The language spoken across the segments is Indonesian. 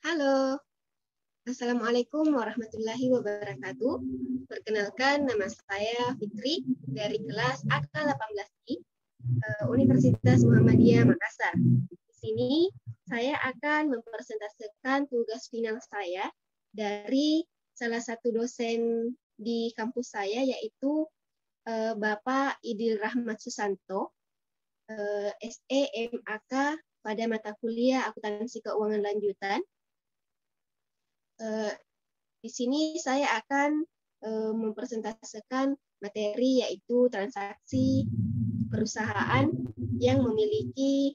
Halo, Assalamualaikum warahmatullahi wabarakatuh. Perkenalkan, nama saya Fitri dari kelas AK18I, Universitas Muhammadiyah Makassar. Di sini saya akan mempresentasikan tugas final saya dari salah satu dosen di kampus saya, yaitu Bapak Idil Rahmat Susanto, SE MAK pada mata kuliah Akuntansi Keuangan Lanjutan. Di sini saya akan mempresentasikan materi, yaitu transaksi perusahaan yang memiliki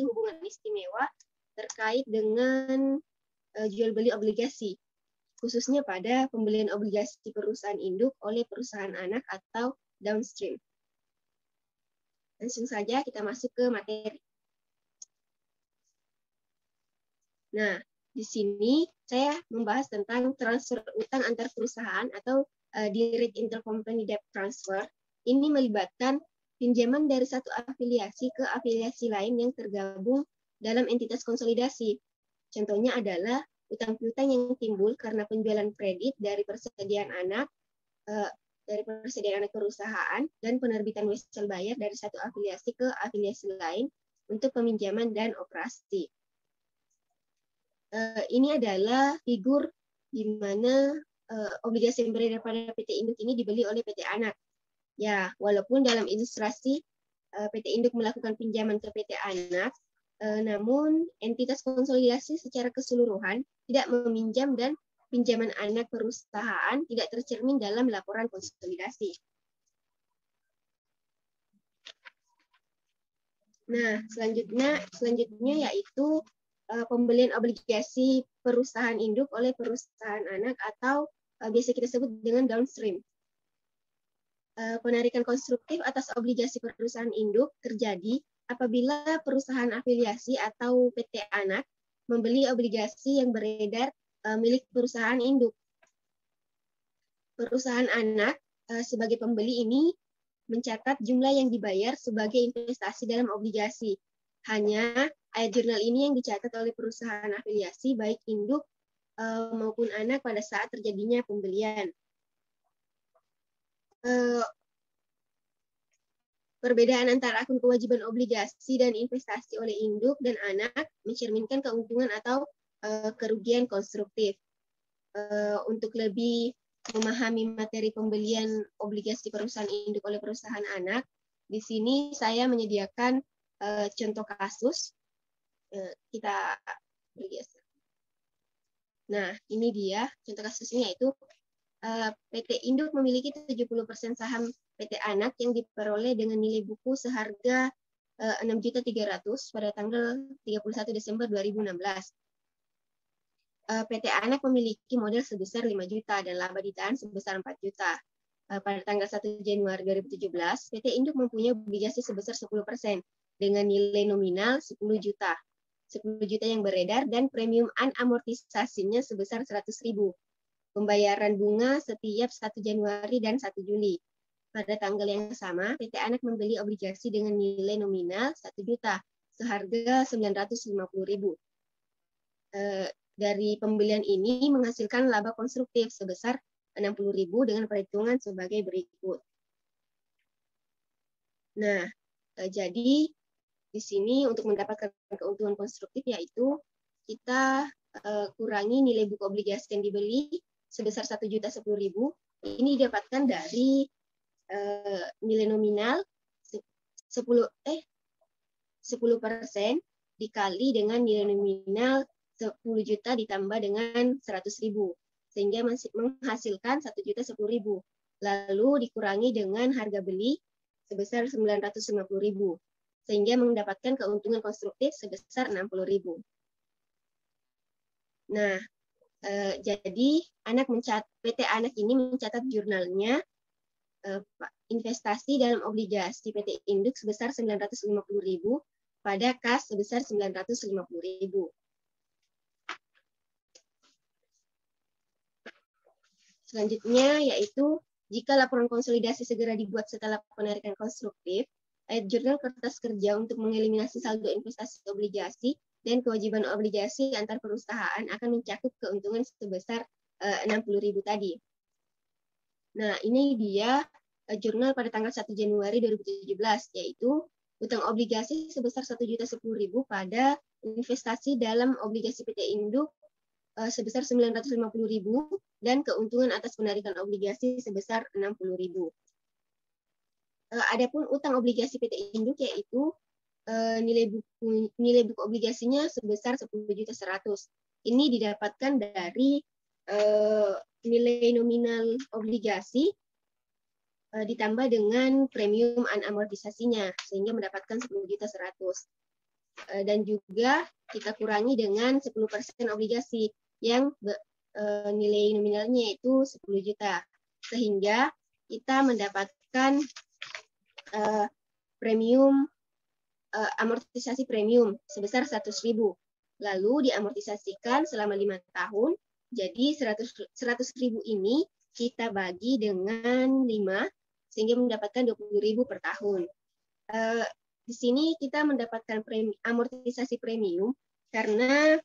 hubungan istimewa terkait dengan jual beli obligasi, khususnya pada pembelian obligasi perusahaan induk oleh perusahaan anak atau downstream. Langsung saja kita masuk ke materi. Nah, di sini saya membahas tentang transfer utang antar perusahaan atau direct intercompany debt transfer. Ini melibatkan pinjaman dari satu afiliasi ke afiliasi lain yang tergabung dalam entitas konsolidasi. Contohnya adalah utang piutang yang timbul karena penjualan kredit dari persediaan anak perusahaan dan penerbitan wesel bayar dari satu afiliasi ke afiliasi lain untuk peminjaman dan operasi. Ini adalah figur di mana obligasi yang beredar pada PT Induk ini dibeli oleh PT Anak. Ya, walaupun dalam ilustrasi PT Induk melakukan pinjaman ke PT Anak, namun entitas konsolidasi secara keseluruhan tidak meminjam dan pinjaman anak perusahaan tidak tercermin dalam laporan konsolidasi. Nah, selanjutnya yaitu pembelian obligasi perusahaan induk oleh perusahaan anak atau biasa kita sebut dengan downstream. Penarikan konstruktif atas obligasi perusahaan induk terjadi apabila perusahaan afiliasi atau PT anak membeli obligasi yang beredar milik perusahaan induk. Perusahaan anak sebagai pembeli ini mencatat jumlah yang dibayar sebagai investasi dalam obligasi. Hanya ayat jurnal ini yang dicatat oleh perusahaan afiliasi baik induk maupun anak pada saat terjadinya pembelian. Perbedaan antara akun kewajiban obligasi dan investasi oleh induk dan anak mencerminkan keuntungan atau kerugian konstruktif. Untuk lebih memahami materi pembelian obligasi perusahaan induk oleh perusahaan anak, di sini saya menyediakan contoh kasus. Kita bergeser. Nah, ini dia contoh kasusnya, yaitu PT Induk memiliki 70% saham PT Anak yang diperoleh dengan nilai buku seharga 6.300.000 pada tanggal 31 Desember 2016. PT Anak memiliki modal sebesar 5 juta dan laba ditahan sebesar 4 juta. Pada tanggal 1 Januari 2017, PT Induk mempunyai obligasi sebesar 10% dengan nilai nominal 10 juta. 10 juta yang beredar dan premium unamortisasinya sebesar 100.000. Pembayaran bunga setiap 1 Januari dan 1 Juli. Pada tanggal yang sama, PT Anak membeli obligasi dengan nilai nominal 1 juta seharga 950.000. Dari pembelian ini menghasilkan laba konstruktif sebesar 60.000 dengan perhitungan sebagai berikut. Nah, jadi di sini untuk mendapatkan keuntungan konstruktif, yaitu kita kurangi nilai buku obligasi yang dibeli sebesar 1.010.000. Ini didapatkan dari nilai nominal 10% dikali dengan nilai nominal 10 juta ditambah dengan 100.000, sehingga menghasilkan 1.010.000. Lalu dikurangi dengan harga beli sebesar 950.000, sehingga mendapatkan keuntungan konstruktif sebesar 60.000. Nah, jadi PT Anak ini mencatat jurnalnya investasi dalam obligasi PT Induk sebesar 950.000 pada kas sebesar 950.000. Selanjutnya yaitu jika laporan konsolidasi segera dibuat setelah penarikan konstruktif, ayat jurnal kertas kerja untuk mengeliminasi saldo investasi obligasi dan kewajiban obligasi antar perusahaan akan mencakup keuntungan sebesar 60.000 tadi. Nah, ini dia jurnal pada tanggal 1 Januari 2017, yaitu utang obligasi sebesar 1.010.000 pada investasi dalam obligasi PT Induk sebesar 950.000 dan keuntungan atas penarikan obligasi sebesar 60.000. Adapun utang obligasi PT Induk yaitu nilai buku obligasinya sebesar 10.100.000. Ini didapatkan dari nilai nominal obligasi ditambah dengan premium unamortisasinya sehingga mendapatkan 10.100.000. Dan juga kita kurangi dengan 10% obligasi yang nilai nominalnya itu 10 juta sehingga kita mendapatkan premium amortisasi premium sebesar 100.000. Lalu diamortisasikan selama 5 tahun. Jadi 100.000 ini kita bagi dengan 5 sehingga mendapatkan 20.000 per tahun. Di sini kita mendapatkan amortisasi premium karena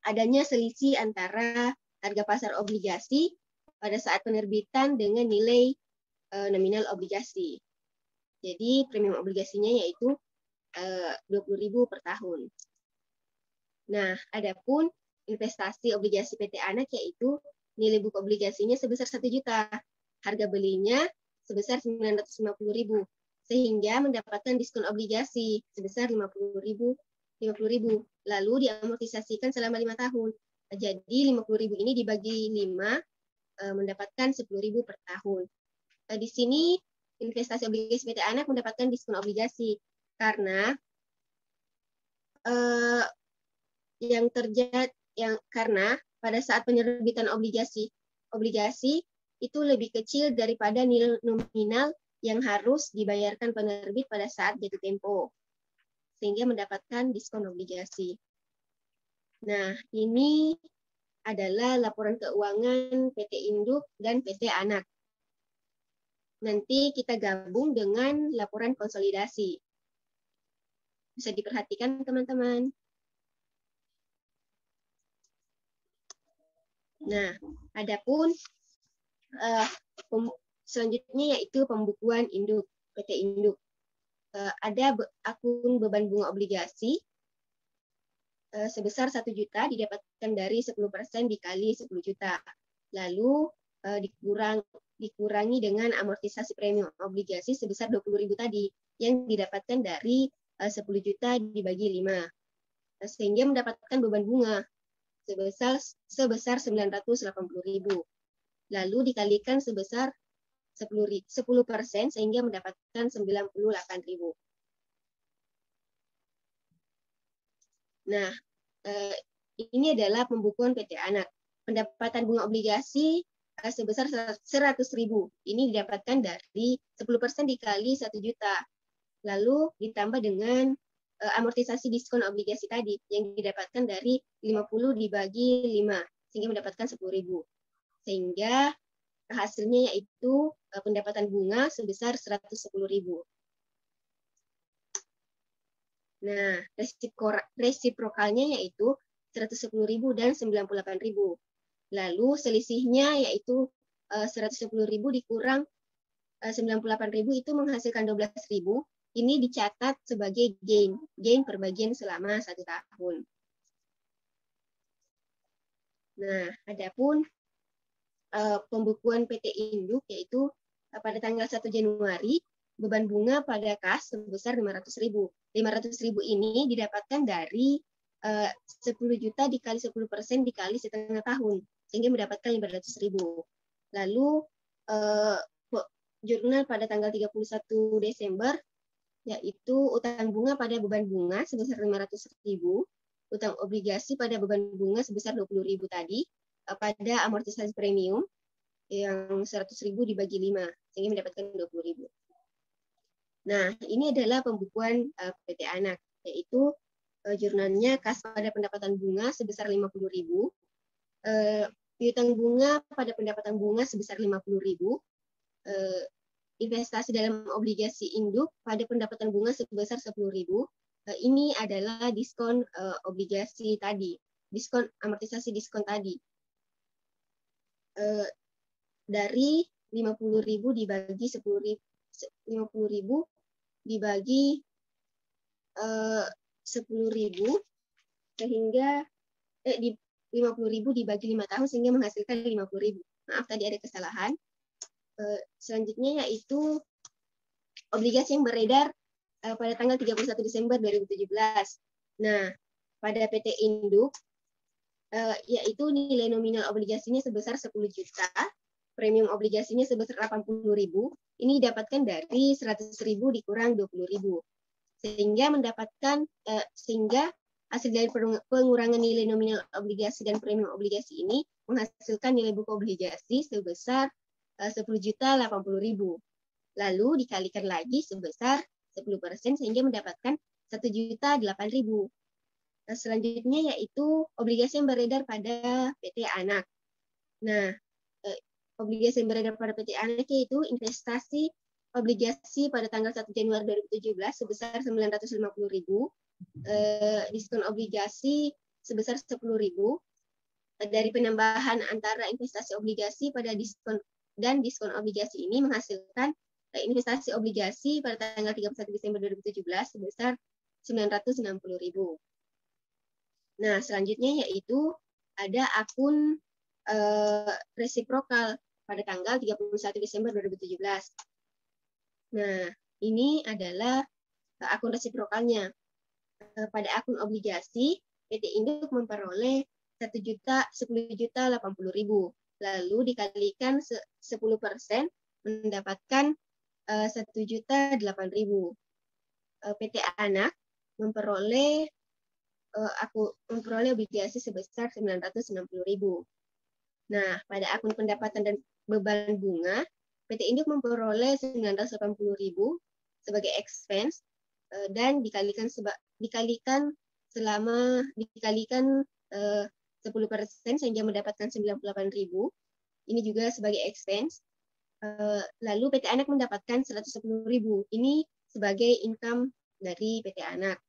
adanya selisih antara harga pasar obligasi pada saat penerbitan dengan nilai nominal obligasi. Jadi premium obligasinya yaitu 20.000 per tahun. Nah, adapun investasi obligasi PT Anak yaitu nilai buku obligasinya sebesar 1 juta. Harga belinya sebesar 950.000 sehingga mendapatkan diskon obligasi sebesar 50.000 lalu diamortisasikan selama 5 tahun. Jadi 50.000 ini dibagi 5 mendapatkan 10.000 per tahun. Di sini investasi obligasi PT Anak mendapatkan diskon obligasi karena karena pada saat penerbitan obligasi itu lebih kecil daripada nilai nominal yang harus dibayarkan penerbit pada saat jatuh tempo, sehingga mendapatkan diskon obligasi. Nah, ini adalah laporan keuangan PT Induk dan PT Anak. Nanti kita gabung dengan laporan konsolidasi. Bisa diperhatikan, teman-teman. Nah, adapun selanjutnya yaitu pembukuan induk PT Induk. Ada akun beban bunga obligasi sebesar 1 juta didapatkan dari 10% dikali 10 juta. Lalu dikurangi dengan amortisasi premium obligasi sebesar 20.000 tadi yang didapatkan dari 10 juta dibagi 5. Sehingga mendapatkan beban bunga sebesar 980.000. Lalu dikalikan sebesar 10% sehingga mendapatkan 98.000. Nah, ini adalah pembukuan PT Anak. Pendapatan bunga obligasi sebesar 100.000. Ini didapatkan dari 10% dikali 1 juta. Lalu ditambah dengan amortisasi diskon obligasi tadi yang didapatkan dari 50 dibagi 5 sehingga mendapatkan 10.000. Sehingga hasilnya yaitu pendapatan bunga sebesar 110.000. Nah, resiprokalnya yaitu 110.000 dan 98.000. Lalu selisihnya yaitu 110.000 dikurang 98.000 itu menghasilkan 12.000. Ini dicatat sebagai gain perbagian selama 1 tahun. Nah, adapun pembukuan PT Induk yaitu pada tanggal 1 Januari beban bunga pada kas sebesar 500.000. 500.000 ini didapatkan dari 10 juta dikali 10% dikali setengah tahun sehingga mendapatkan 500.000. Lalu jurnal pada tanggal 31 Desember yaitu utang bunga pada beban bunga sebesar 500.000, utang obligasi pada beban bunga sebesar 20.000 tadi, pada amortisasi premium yang 100.000 dibagi 5 sehingga mendapatkan 20.000. Nah, ini adalah pembukuan PT Anak, yaitu jurnalnya kas pada pendapatan bunga sebesar 50.000, piutang bunga pada pendapatan bunga sebesar 50.000, investasi dalam obligasi induk pada pendapatan bunga sebesar 10.000, Ini adalah diskon obligasi tadi, diskon amortisasi diskon tadi. Dari 50.000 dibagi 10.000, 50.000 dibagi 10.000 sehingga di 50.000 dibagi 5 tahun sehingga menghasilkan 50.000. Maaf tadi ada kesalahan. Selanjutnya yaitu obligasi yang beredar pada tanggal 31 Desember 2017. Nah, pada PT Induk yaitu nilai nominal obligasinya sebesar 10 juta, premium obligasinya sebesar 80.000, ini didapatkan dari 100.000 dikurang 20.000. Sehingga hasil dari pengurangan nilai nominal obligasi dan premium obligasi ini menghasilkan nilai buku obligasi sebesar 10.080.000. Lalu dikalikan lagi sebesar 10% sehingga mendapatkan 1.008.000. Selanjutnya yaitu obligasi yang beredar pada PT Anak. Nah, obligasi yang beredar pada PT Anak yaitu investasi obligasi pada tanggal 1 Januari 2017 sebesar 950.000, diskon obligasi sebesar 10.000, dari penambahan antara investasi obligasi pada diskon dan diskon obligasi ini menghasilkan investasi obligasi pada tanggal 31 Desember 2017 sebesar 960.000. Nah, selanjutnya yaitu ada akun resiprokal pada tanggal 31 Desember 2017. Nah, ini adalah akun resiprokalnya. Pada akun obligasi, PT Induk memperoleh 10.080.000. Lalu dikalikan 10% mendapatkan 1.008.000. PT Anak memperoleh obligasi sebesar 960.000. Nah, pada akun pendapatan dan beban bunga, PT Induk memperoleh 980.000 sebagai expense dan dikalikan 10% sehingga mendapatkan 98.000. Ini juga sebagai expense. Lalu PT Anak mendapatkan 110.000. Ini sebagai income dari PT Anak.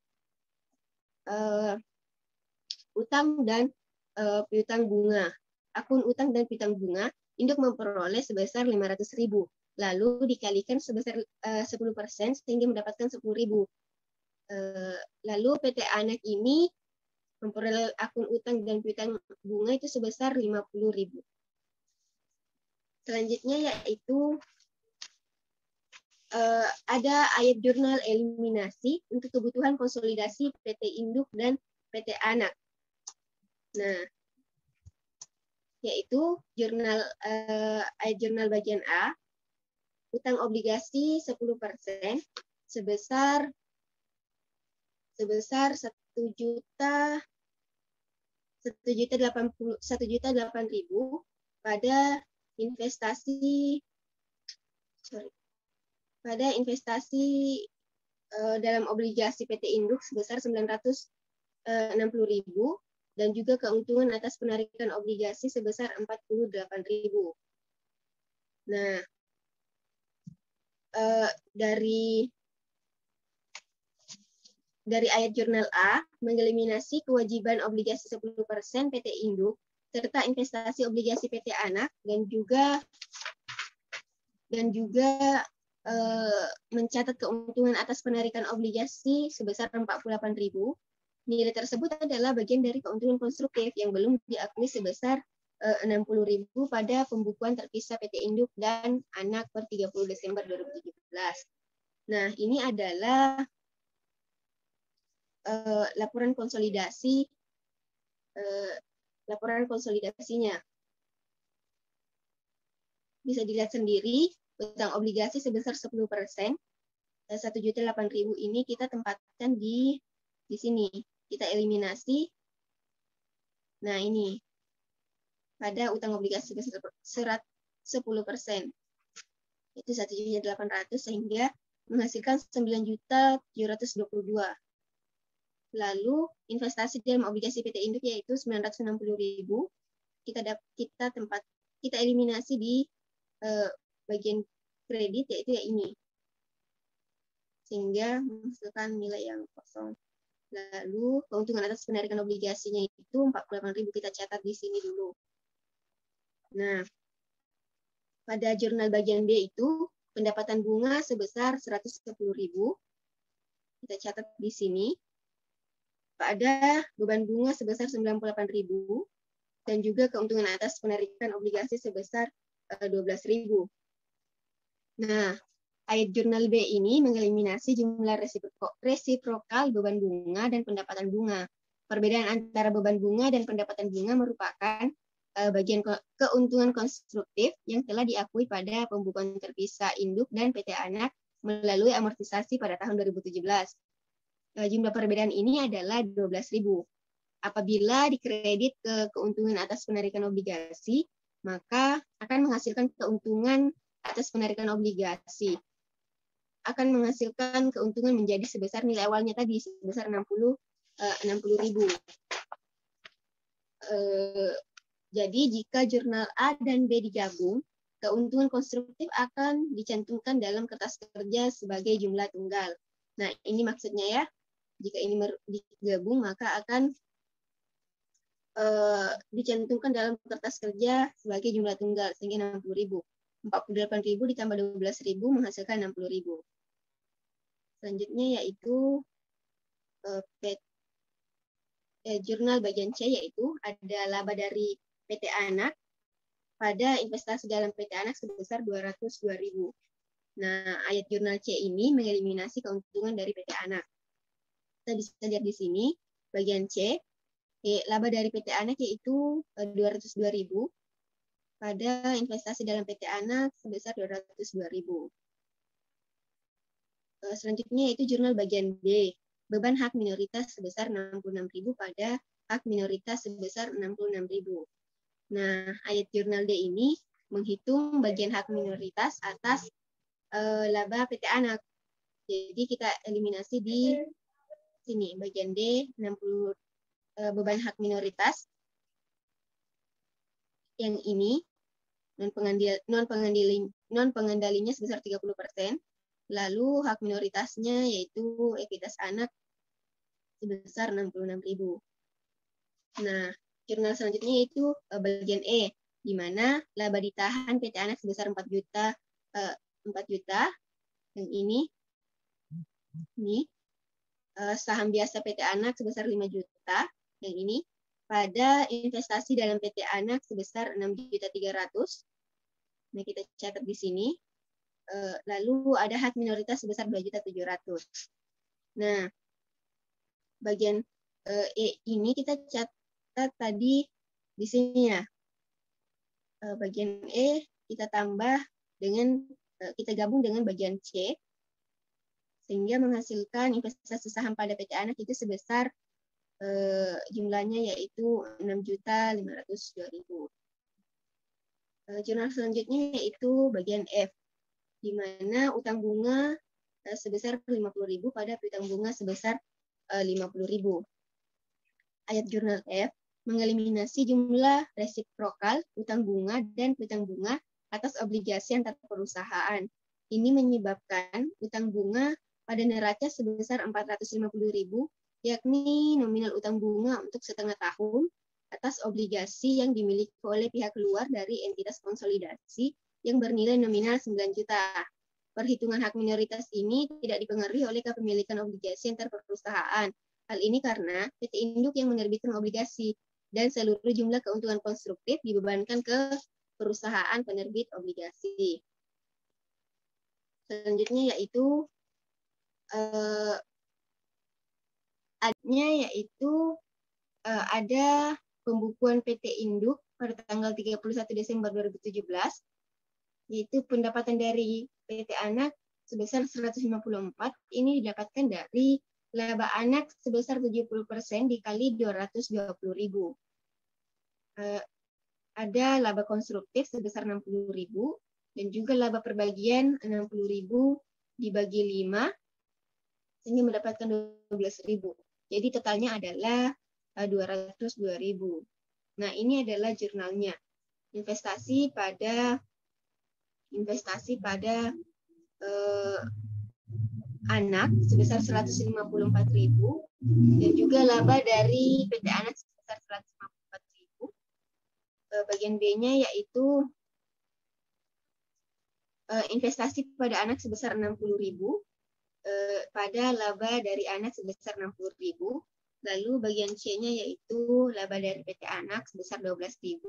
Utang dan piutang bunga. Akun utang dan piutang bunga, Induk memperoleh sebesar 500.000. Lalu dikalikan sebesar 10% sehingga mendapatkan 10.000. Lalu PT Anak ini memperoleh akun utang dan piutang bunga itu sebesar 50.000. Selanjutnya yaitu ada ayat jurnal eliminasi untuk kebutuhan konsolidasi PT Induk dan PT Anak. Nah, yaitu ayat jurnal bagian A, utang obligasi 10% sebesar 1.008.000 pada investasi dalam obligasi PT Induk sebesar 960.000 dan juga keuntungan atas penarikan obligasi sebesar 48.000. Nah, dari ayat jurnal A mengeliminasi kewajiban obligasi 10% PT Induk serta investasi obligasi PT Anak dan juga mencatat keuntungan atas penarikan obligasi sebesar 48.000. Nilai tersebut adalah bagian dari keuntungan konstruktif yang belum diakui sebesar 60.000 pada pembukuan terpisah PT Induk dan Anak per 30 Desember 2017. Nah, ini adalah laporan konsolidasinya. Bisa dilihat sendiri, utang obligasi sebesar 10%, 1.008.000 ini kita tempatkan di sini. Kita eliminasi. Nah, ini pada utang obligasi sebesar 10%. Itu 1.800.000 sehingga menghasilkan 9.722. Lalu investasi dalam obligasi PT Induk yaitu 960.000. Kita eliminasi di bagian kredit yaitu ya ini. sehingga menghasilkan nilai yang kosong. Lalu keuntungan atas penarikan obligasinya itu 48.000 kita catat di sini dulu. Nah, pada jurnal bagian B itu pendapatan bunga sebesar 110.000. Kita catat di sini. Pada beban bunga sebesar 98.000 dan juga keuntungan atas penarikan obligasi sebesar 12.000. Nah, ayat jurnal B ini mengeliminasi jumlah resiprokal beban bunga dan pendapatan bunga. Perbedaan antara beban bunga dan pendapatan bunga merupakan bagian keuntungan konstruktif yang telah diakui pada pembukuan terpisah induk dan PT Anak melalui amortisasi pada tahun 2017. Jumlah perbedaan ini adalah 12.000. Apabila dikredit ke keuntungan atas penarikan obligasi, maka akan menghasilkan keuntungan atas penarikan obligasi. Akan menghasilkan keuntungan menjadi sebesar nilai awalnya tadi, sebesar 60.000. Jadi jika jurnal A dan B digabung, keuntungan konstruktif akan dicantumkan dalam kertas kerja sebagai jumlah tunggal. Nah, ini maksudnya ya, jika ini digabung maka akan dicantumkan dalam kertas kerja sebagai jumlah tunggal, sehingga 60.000. 48.000 ditambah 12.000 menghasilkan 60.000. Selanjutnya yaitu jurnal bagian C, yaitu ada laba dari PT Anak pada investasi dalam PT Anak sebesar 202.000. Nah, ayat jurnal C ini mengeliminasi keuntungan dari PT Anak. Kita bisa lihat di sini bagian C, laba dari PT Anak yaitu 202.000 pada investasi dalam PT Anak sebesar 202.000. Selanjutnya yaitu jurnal bagian B, beban hak minoritas sebesar 66.000 pada hak minoritas sebesar 66.000. Nah, ayat jurnal D ini menghitung bagian hak minoritas atas laba PT Anak. Jadi kita eliminasi di sini bagian D, 60 beban hak minoritas. Yang ini non pengendalinya sebesar 30%. Lalu hak minoritasnya yaitu ekuitas anak sebesar 66.000. Nah, jurnal selanjutnya yaitu bagian E, di mana laba ditahan PT Anak sebesar 4 juta. Yang ini saham biasa PT Anak sebesar 5 juta. Yang ini pada investasi dalam PT Anak sebesar 6.300.000. Nah, kita catat di sini. Lalu ada hak minoritas sebesar 2.700.000. Nah, bagian E ini kita catat tadi di sini ya. Bagian E kita tambah dengan kita gabung dengan bagian C sehingga menghasilkan investasi saham pada PT Anak itu sebesar jumlahnya yaitu 6.502.000. Jurnal selanjutnya yaitu bagian F, di mana utang bunga sebesar 50.000 pada piutang bunga sebesar 50.000. Ayat jurnal F mengeliminasi jumlah resiprokal utang bunga dan piutang bunga atas obligasi antar perusahaan. Ini menyebabkan utang bunga pada neraca sebesar 450.000, yakni nominal utang bunga untuk setengah tahun atas obligasi yang dimiliki oleh pihak luar dari entitas konsolidasi yang bernilai nominal 9 juta. Perhitungan hak minoritas ini tidak dipengaruhi oleh kepemilikan obligasi antar perusahaan. Hal ini karena PT Induk yang menerbitkan obligasi dan seluruh jumlah keuntungan konstruktif dibebankan ke perusahaan penerbit obligasi. Selanjutnya yaitu ada pembukuan PT Induk pada tanggal 31 Desember 2017, yaitu pendapatan dari PT Anak sebesar 154, ini didapatkan dari laba anak sebesar 70% dikali 220.000. Ada laba konstruktif sebesar 60.000 dan juga laba perbagian 60.000 dibagi 5 sehingga mendapatkan 12.000. Jadi totalnya adalah 202.000. Nah, ini adalah jurnalnya. Investasi pada Anak sebesar 154.000 dan juga laba dari PT Anak sebesar 154.000. Bagian B-nya yaitu investasi pada anak sebesar 60.000 pada laba dari anak sebesar 60.000. Lalu bagian C-nya yaitu laba dari PT Anak sebesar 12.000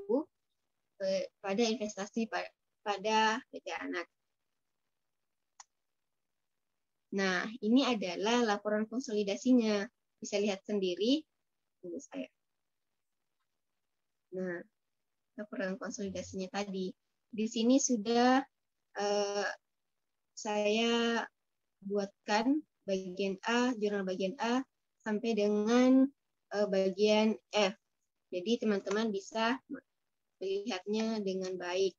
pada investasi pada PT Anak. Nah, ini adalah laporan konsolidasinya. Bisa lihat sendiri. Tunggu saya. Nah, laporan konsolidasinya tadi. Di sini sudah saya buatkan bagian A, jurnal bagian A, sampai dengan bagian F. Jadi teman-teman bisa melihatnya dengan baik.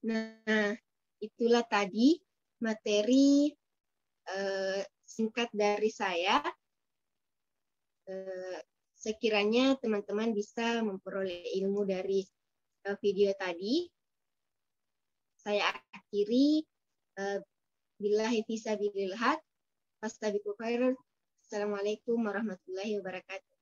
Nah, itulah tadi materi singkat dari saya. Sekiranya teman-teman bisa memperoleh ilmu dari video tadi. Saya akhiri. Billahi fisabilillah. Fastabiqul khairat. Assalamualaikum warahmatullahi wabarakatuh.